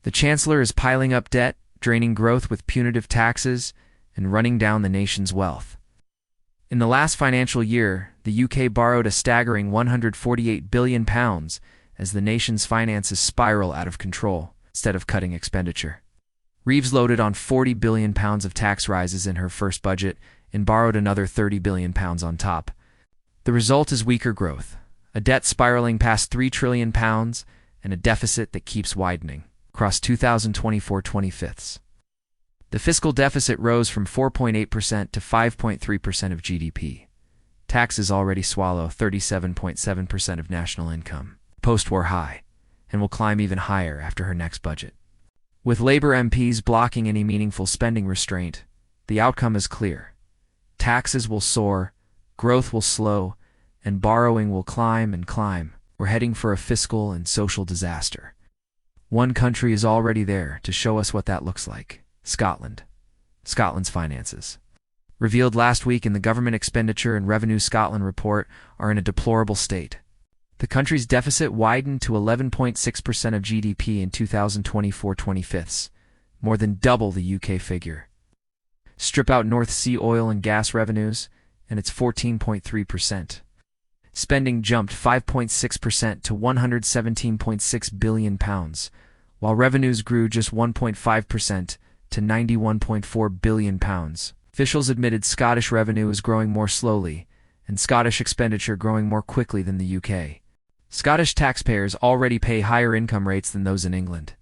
The Chancellor is piling up debt, draining growth with punitive taxes, and running down the nation's wealth. In the last financial year, the UK borrowed a staggering £148 billion as the nation's finances spiral out of control, instead of cutting expenditure. Reeves loaded on £40 billion of tax rises in her first budget and borrowed another £30 billion on top. The result is weaker growth, a debt spiraling past £3 trillion, and a deficit that keeps widening across 2024-25. The fiscal deficit rose from 4.8% to 5.3% of GDP. Taxes already swallow 37.7% of national income, post-war high, and will climb even higher after her next budget. With Labour MPs blocking any meaningful spending restraint, the outcome is clear. Taxes will soar, growth will slow, and borrowing will climb and climb. We're heading for a fiscal and social disaster. One country is already there to show us what that looks like: Scotland. Scotland's finances, revealed last week in the Government Expenditure and Revenue Scotland report, are in a deplorable state. The country's deficit widened to 11.6% of GDP in 2024-25, more than double the UK figure. Strip out North Sea oil and gas revenues, and it's 14.3%. Spending jumped 5.6% to £117.6 billion, while revenues grew just 1.5% to £91.4 billion. Officials admitted Scottish revenue is growing more slowly, and Scottish expenditure growing more quickly than the UK. Scottish taxpayers already pay higher income rates than those in England,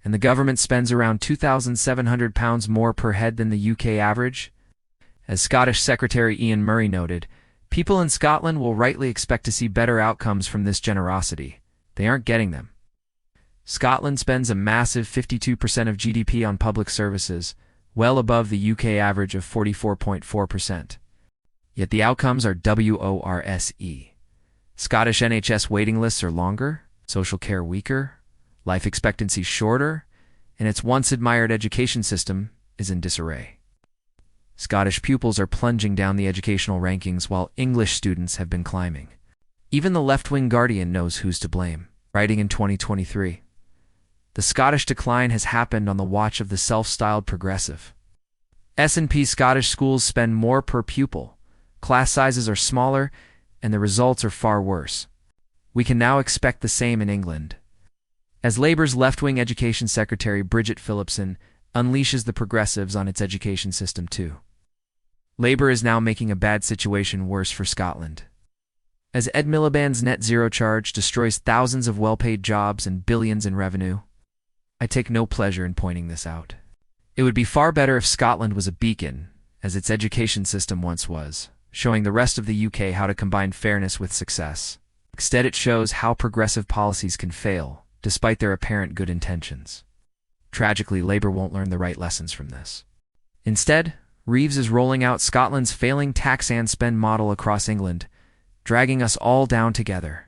and the government spends around £2,700 more per head than the UK average. As Scottish Secretary Ian Murray noted, people in Scotland will rightly expect to see better outcomes from this generosity. They aren't getting them. Scotland spends a massive 52% of GDP on public services, well above the UK average of 44.4%. Yet the outcomes are worse. Scottish NHS waiting lists are longer, social care weaker, life expectancy shorter, and its once-admired education system is in disarray. Scottish pupils are plunging down the educational rankings while English students have been climbing. Even the left-wing Guardian knows who's to blame, writing in 2023. The Scottish decline has happened on the watch of the self-styled progressive. S&P Scottish schools spend more per pupil, class sizes are smaller, and the results are far worse. We can now expect the same in England. As Labour's left-wing Education Secretary Bridget Phillipson unleashes the progressives on its education system too. Labour is now making a bad situation worse for Scotland. As Ed Miliband's net zero charge destroys thousands of well-paid jobs and billions in revenue, I take no pleasure in pointing this out. It would be far better if Scotland was a beacon, as its education system once was, showing the rest of the UK how to combine fairness with success. Instead, it shows how progressive policies can fail, despite their apparent good intentions. Tragically, Labour won't learn the right lessons from this. Instead, Reeves is rolling out Scotland's failing tax and spend model across England, dragging us all down together.